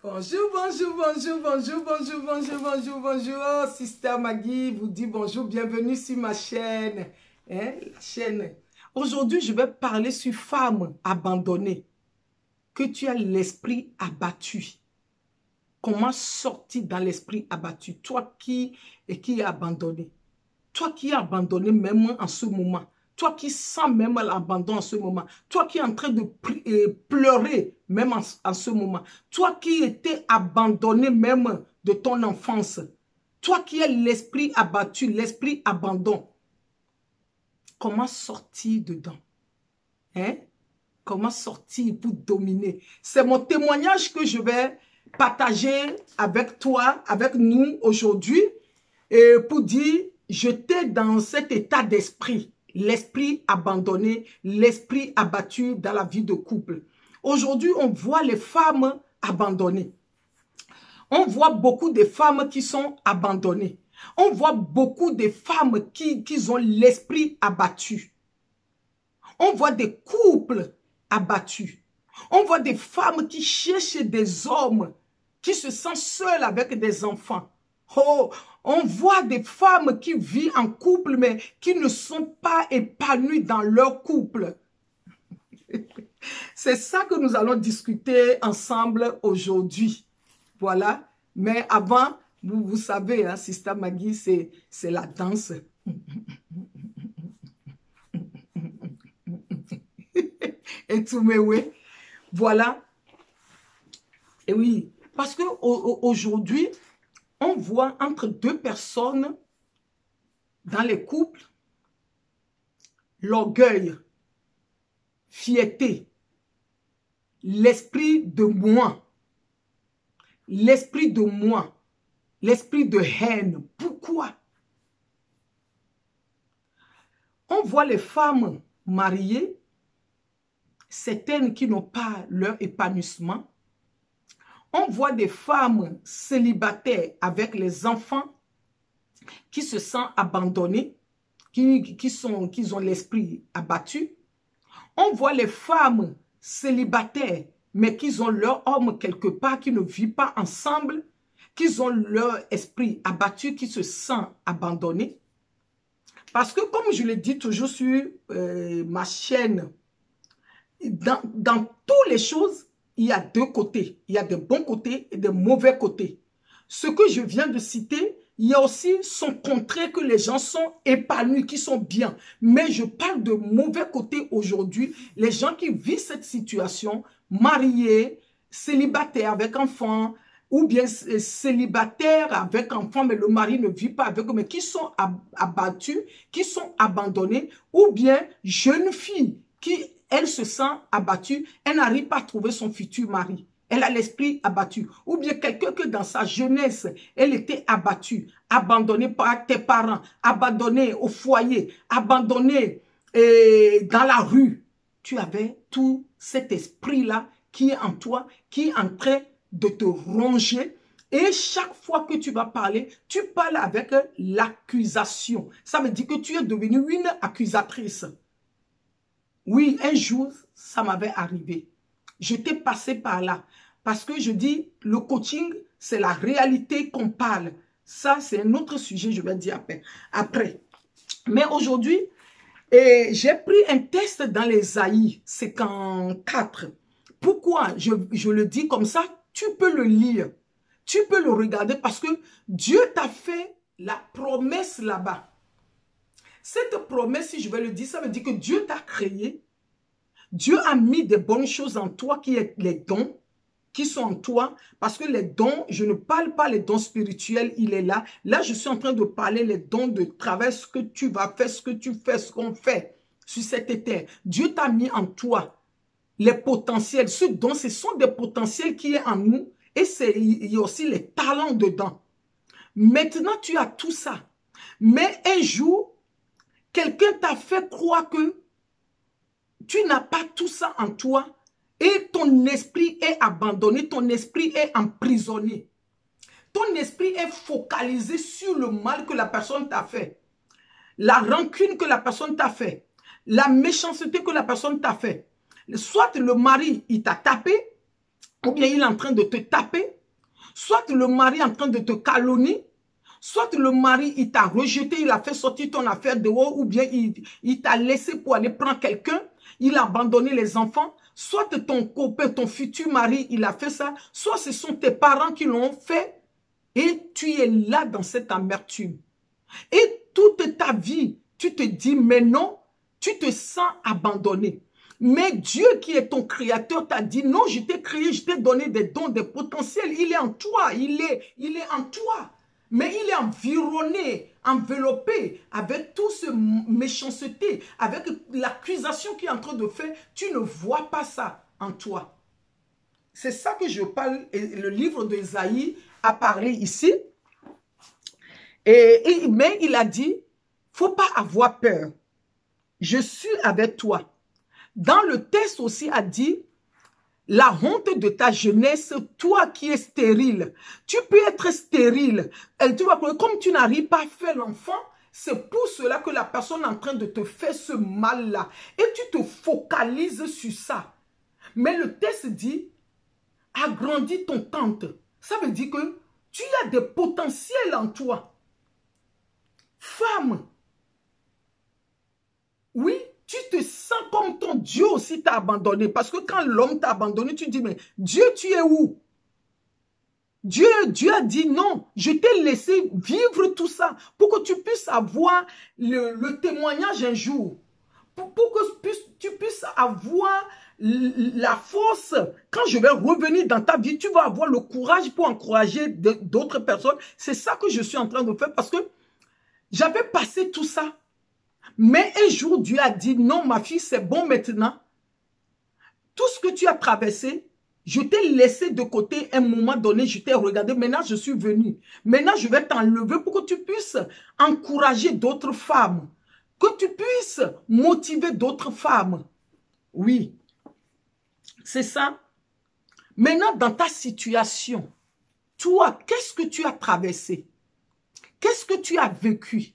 Bonjour, bonjour, bonjour, bonjour, bonjour, bonjour, bonjour, bonjour. Sister Maggie vous dit bonjour, bienvenue sur ma chaîne. La chaîne. Aujourd'hui, je vais parler sur femme abandonnée. Que tu as l'esprit abattu. Comment sortir dans l'esprit abattu? Toi qui es abandonné. Toi qui es abandonné même en ce moment. Toi qui sens même l'abandon en ce moment. Toi qui es en train de pleurer même en ce moment. Toi qui étais abandonné même de ton enfance. Toi qui es l'esprit abattu, l'esprit abandon. Comment sortir dedans? Comment sortir pour dominer? C'est mon témoignage que je vais partager avec toi, avec nous aujourd'hui. Et pour dire, j'étais dans cet état d'esprit. L'esprit abandonné, l'esprit abattu dans la vie de couple. Aujourd'hui, on voit les femmes abandonnées. On voit beaucoup de femmes qui sont abandonnées. On voit beaucoup de femmes qui ont l'esprit abattu. On voit des couples abattus. On voit des femmes qui cherchent des hommes, qui se sentent seules avec des enfants. Oh, on voit des femmes qui vivent en couple, mais qui ne sont pas épanouies dans leur couple. C'est ça que nous allons discuter ensemble aujourd'hui. Voilà. Mais avant, vous savez, hein, Sister Maggie, c'est la danse. Et tout, mais oui. Voilà. Et oui, parce que aujourd'hui, on voit entre deux personnes dans les couples l'orgueil, fierté, l'esprit de moi, l'esprit de moi, l'esprit de haine. Pourquoi? On voit les femmes mariées, certaines qui n'ont pas leur épanouissement. On voit des femmes célibataires avec les enfants qui se sentent abandonnées, qui ont l'esprit abattu. On voit les femmes célibataires, mais qui ont leur homme quelque part, qui ne vivent pas ensemble, qui ont leur esprit abattu, qui se sentent abandonnés. Parce que comme je le dis toujours sur ma chaîne, dans toutes les choses, il y a deux côtés. Il y a des bons côtés et des mauvais côtés. Ce que je viens de citer, il y a aussi son contraire que les gens sont épanouis, qui sont bien. Mais je parle de mauvais côté aujourd'hui. Les gens qui vivent cette situation, mariés, célibataires avec enfants, ou bien célibataires avec enfants, mais le mari ne vit pas avec eux, mais qui sont abattus, qui sont abandonnés, ou bien jeunes filles qui, elle se sent abattue, elle n'arrive pas à trouver son futur mari. Elle a l'esprit abattu. Ou bien quelqu'un que dans sa jeunesse, elle était abattue, abandonnée par tes parents, abandonnée au foyer, abandonnée dans la rue. Tu avais tout cet esprit-là qui est en toi, qui est en train de te ronger. Et chaque fois que tu vas parler, tu parles avec l'accusation. Ça veut dire que tu es devenue une accusatrice. Oui, un jour, ça m'avait arrivé. J'étais passé par là. Parce que je dis, le coaching, c'est la réalité qu'on parle. Ça, c'est un autre sujet, je vais dire après. Mais aujourd'hui, j'ai pris un test dans l'Ésaïe 54. Pourquoi je le dis comme ça? Tu peux le lire. Tu peux le regarder parce que Dieu t'a fait la promesse là-bas. Cette promesse, si je vais le dire, ça veut dire que Dieu t'a créé. Dieu a mis des bonnes choses en toi, qui est les dons, qui sont en toi. Parce que les dons, je ne parle pas les dons spirituels, il est là. Là, je suis en train de parler les dons de travail, ce que tu vas faire, ce que tu fais, ce qu'on fait sur cette terre. Dieu t'a mis en toi les potentiels. Ce don, ce sont des potentiels qui est en nous. Et il y a aussi les talents dedans. Maintenant, tu as tout ça. Mais un jour, quelqu'un t'a fait croire que tu n'as pas tout ça en toi et ton esprit est abandonné, ton esprit est emprisonné. Ton esprit est focalisé sur le mal que la personne t'a fait, la rancune que la personne t'a fait, la méchanceté que la personne t'a fait. Soit le mari, il t'a tapé, ou bien il est en train de te taper, soit le mari est en train de te calomnier, soit le mari, il t'a rejeté, il a fait sortir ton affaire dehors, ou bien il t'a laissé pour aller prendre quelqu'un, il a abandonné les enfants, soit ton copain, ton futur mari, il a fait ça, soit ce sont tes parents qui l'ont fait, et tu es là dans cette amertume. Et toute ta vie, tu te dis, mais non, tu te sens abandonné. Mais Dieu qui est ton créateur t'a dit, non, je t'ai créé, je t'ai donné des dons, des potentiels. Il est en toi, il est en toi. Mais il est environné, enveloppé avec toute cette méchanceté, avec l'accusation qu'il est en train de faire. Tu ne vois pas ça en toi. C'est ça que je parle, et le livre d'Ésaïe a parlé ici. Mais il a dit, faut pas avoir peur. Je suis avec toi. Dans le texte aussi a dit, la honte de ta jeunesse, toi qui es stérile. Tu peux être stérile. Et tu vois, comme tu n'arrives pas à faire l'enfant, c'est pour cela que la personne est en train de te faire ce mal-là. Et tu te focalises sur ça. Mais le texte dit, agrandis ton tente. Ça veut dire que tu as des potentiels en toi. Femme, oui, tu te sens comme ton Dieu aussi t'a abandonné. Parce que quand l'homme t'a abandonné, tu dis, mais Dieu, tu es où? Dieu a dit non, je t'ai laissé vivre tout ça pour que tu puisses avoir le témoignage un jour. Pour que tu puisses avoir la force. Quand je vais revenir dans ta vie, tu vas avoir le courage pour encourager d'autres personnes. C'est ça que je suis en train de faire parce que j'avais passé tout ça. Mais un jour, Dieu a dit, non, ma fille, c'est bon maintenant. Tout ce que tu as traversé, je t'ai laissé de côté un moment donné, je t'ai regardé. Maintenant, je suis venu. Maintenant, je vais t'enlever pour que tu puisses encourager d'autres femmes. Que tu puisses motiver d'autres femmes. Oui, c'est ça. Maintenant, dans ta situation, toi, qu'est-ce que tu as traversé? Qu'est-ce que tu as vécu?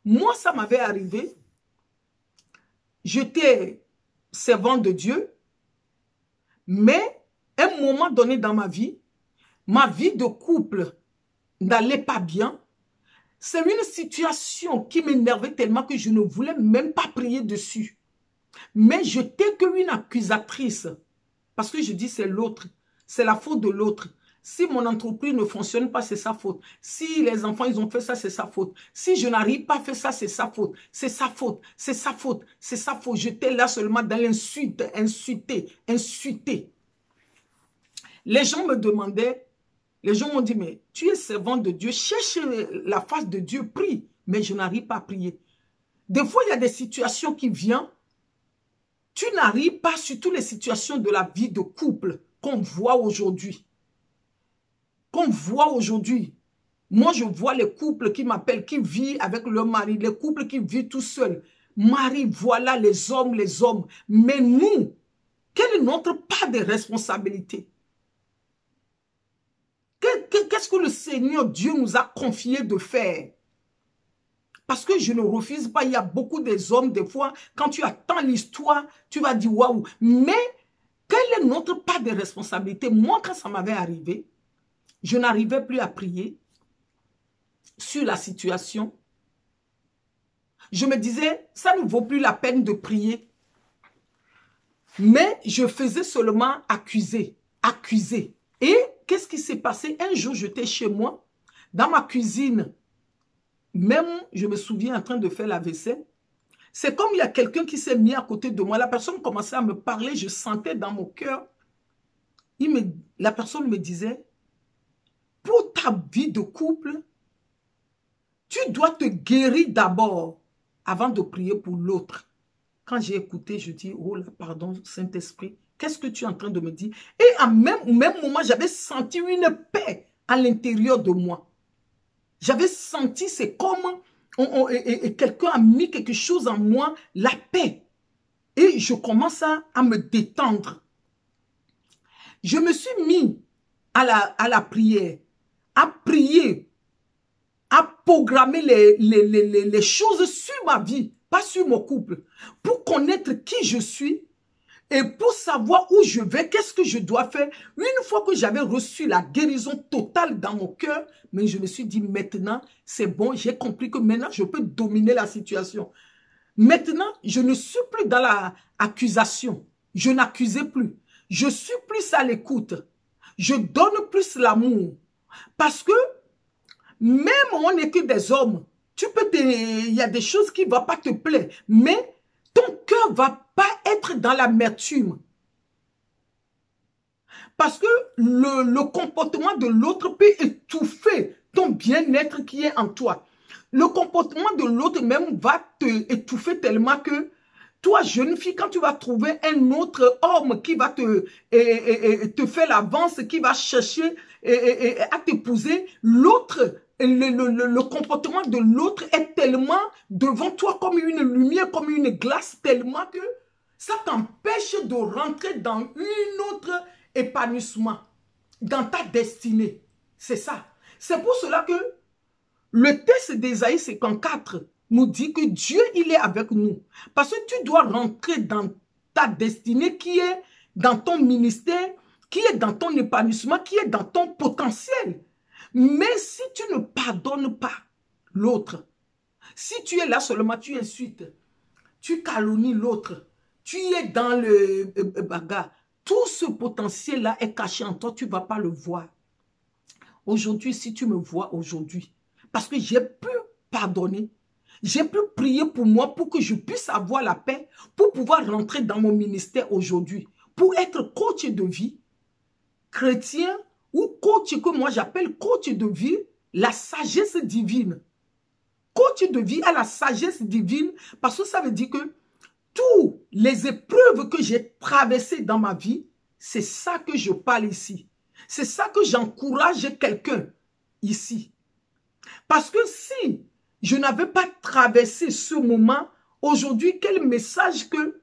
Moi, ça m'avait arrivé. J'étais servante de Dieu. Mais, à un moment donné dans ma vie de couple n'allait pas bien. C'est une situation qui m'énervait tellement que je ne voulais même pas prier dessus. Mais je n'étais qu'une accusatrice. Parce que je dis c'est l'autre. C'est la faute de l'autre. Si mon entreprise ne fonctionne pas, c'est sa faute. Si les enfants, ils ont fait ça, c'est sa faute. Si je n'arrive pas à faire ça, c'est sa faute. C'est sa faute. C'est sa faute. C'est sa faute. J'étais là seulement dans l'insulte, insulter. Les gens me demandaient, les gens m'ont dit, mais tu es servant de Dieu, cherche la face de Dieu, prie. Mais je n'arrive pas à prier. Des fois, il y a des situations qui viennent. Tu n'arrives pas sur toutes les situations de la vie de couple qu'on voit aujourd'hui. Moi, je vois les couples qui m'appellent, qui vivent avec leur mari, les couples qui vivent tout seuls. Mari, voilà les hommes. Mais nous, quelle est notre part de responsabilité? Qu'est-ce que le Seigneur Dieu nous a confié de faire? Parce que je ne refuse pas, il y a beaucoup des hommes, des fois, quand tu attends l'histoire, tu vas dire waouh. Mais quelle est notre part de responsabilité? Moi, quand ça m'avait arrivé, je n'arrivais plus à prier sur la situation. Je me disais, ça ne vaut plus la peine de prier. Mais je faisais seulement accuser. Et qu'est-ce qui s'est passé? Un jour, j'étais chez moi, dans ma cuisine. Même, je me souviens en train de faire la vaisselle. C'est comme il y a quelqu'un qui s'est mis à côté de moi. La personne commençait à me parler. Je sentais dans mon cœur. La personne me disait, pour ta vie de couple, tu dois te guérir d'abord avant de prier pour l'autre. Quand j'ai écouté, je dis, oh là, pardon, Saint-Esprit, qu'est-ce que tu es en train de me dire? Et au même moment, j'avais senti une paix à l'intérieur de moi. J'avais senti, c'est comme quelqu'un a mis quelque chose en moi, la paix. Et je commence à me détendre. Je me suis mis à la prière, à prier, à programmer les choses sur ma vie, pas sur mon couple, pour connaître qui je suis, Et pour savoir où je vais, qu'est-ce que je dois faire, une fois que j'avais reçu la guérison totale dans mon cœur, mais je me suis dit maintenant, c'est bon, j'ai compris que maintenant, je peux dominer la situation. Maintenant, je ne suis plus dans l'accusation. Je n'accusais plus. Je suis plus à l'écoute. Je donne plus l'amour. Parce que même on n'est que des hommes. Il y a des choses qui ne vont pas te plaire. Mais ton cœur ne va pas être dans l'amertume. Parce que le comportement de l'autre peut étouffer ton bien-être qui est en toi. Le comportement de l'autre même va te étouffer tellement que toi, jeune fille, quand tu vas trouver un autre homme qui va te faire l'avance, qui va chercher à t'épouser, l'autre, le comportement de l'autre est tellement devant toi comme une lumière, comme une glace, tellement que ça t'empêche de rentrer dans une autre épanouissement, dans ta destinée. C'est ça. C'est pour cela que le texte d'Ésaïe 54 nous dit que Dieu, il est avec nous. Parce que tu dois rentrer dans ta destinée qui est dans ton ministère, qui est dans ton épanouissement, qui est dans ton potentiel. Mais si tu ne pardonnes pas l'autre, si tu es là seulement, tu insultes, tu calomnies l'autre, tu es dans le bagarre, tout ce potentiel-là est caché en toi, tu ne vas pas le voir. Aujourd'hui, si tu me vois aujourd'hui, parce que j'ai pu pardonner, j'ai pu prier pour moi pour que je puisse avoir la paix, pour pouvoir rentrer dans mon ministère aujourd'hui, pour être coach de vie, chrétien ou coach que moi j'appelle coach de vie, la sagesse divine. Coach de vie à la sagesse divine, parce que ça veut dire que toutes les épreuves que j'ai traversées dans ma vie, c'est ça que je parle ici. C'est ça que j'encourage quelqu'un ici. Parce que si je n'avais pas traversé ce moment, aujourd'hui, quel message que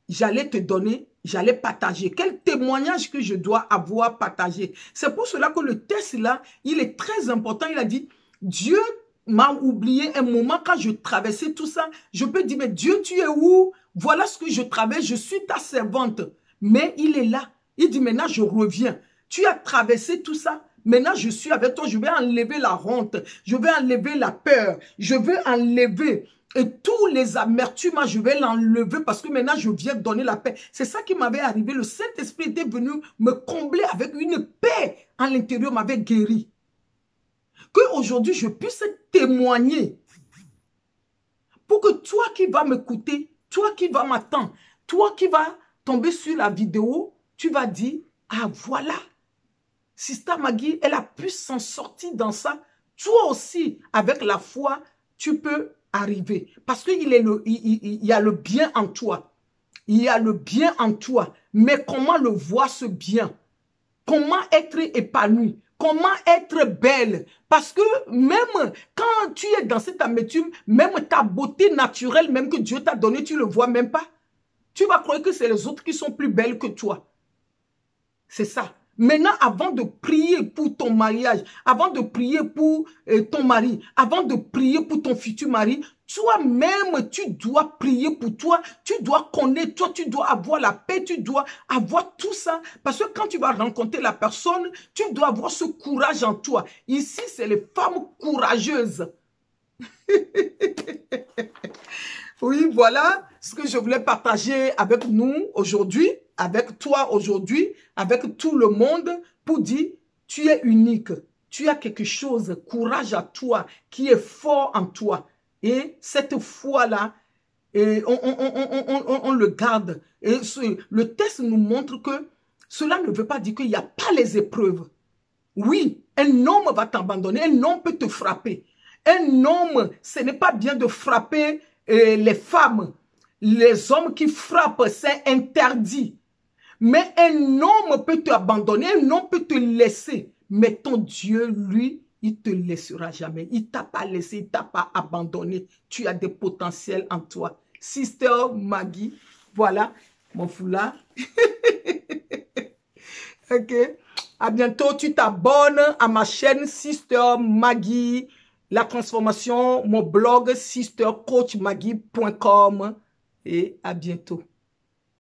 j'allais te donner, j'allais partager, quel témoignage que je dois avoir partagé. C'est pour cela que le texte là, il est très important. Il a dit, Dieu m'a oublié un moment quand je traversais tout ça. Je peux dire, mais Dieu, tu es où? Voilà ce que je traverse, je suis ta servante. Mais il est là. Il dit, maintenant je reviens. Tu as traversé tout ça. Maintenant, je suis avec toi. Je vais enlever la honte. Je vais enlever la peur. Je vais enlever tous les amertumes. Je vais l'enlever parce que maintenant, je viens donner la paix. C'est ça qui m'avait arrivé. Le Saint-Esprit était venu me combler avec une paix à l'intérieur, m'avait guéri. Qu'aujourd'hui, je puisse témoigner pour que toi qui vas m'écouter, toi qui vas m'attendre, toi qui vas tomber sur la vidéo, tu vas dire, ah voilà, Sister Maggie, elle a pu s'en sortir dans ça. Toi aussi, avec la foi, tu peux arriver. Parce qu'il y a le bien en toi. Il y a le bien en toi. Mais comment le voir ce bien? Comment être épanoui? Comment être belle? Parce que même quand tu es dans cette amertume, même ta beauté naturelle, même que Dieu t'a donnée, tu ne le vois même pas. Tu vas croire que c'est les autres qui sont plus belles que toi. C'est ça. Maintenant, avant de prier pour ton mariage, avant de prier pour ton mari, avant de prier pour ton futur mari, toi-même, tu dois prier pour toi, tu dois connaître toi, tu dois avoir la paix, tu dois avoir tout ça. Parce que quand tu vas rencontrer la personne, tu dois avoir ce courage en toi. Ici, c'est les femmes courageuses. Oui, voilà ce que je voulais partager avec nous aujourd'hui, avec toi aujourd'hui, avec tout le monde, pour dire, tu es unique, tu as quelque chose, courage à toi, qui est fort en toi. Et cette foi-là, on le garde. Et le texte nous montre que cela ne veut pas dire qu'il n'y a pas les épreuves. Oui, un homme va t'abandonner, un homme peut te frapper. Un homme, ce n'est pas bien de frapper les femmes. Les hommes qui frappent, c'est interdit. Mais un homme peut t'abandonner, un homme peut te laisser. Mais ton Dieu, lui, il ne te laissera jamais. Il ne t'a pas laissé, il ne t'a pas abandonné. Tu as des potentiels en toi. Sister Maggie, voilà mon foulard. Ok. À bientôt. Tu t'abonnes à ma chaîne Sister Maggie. La transformation, mon blog sistercoachmaggie.com. Et à bientôt.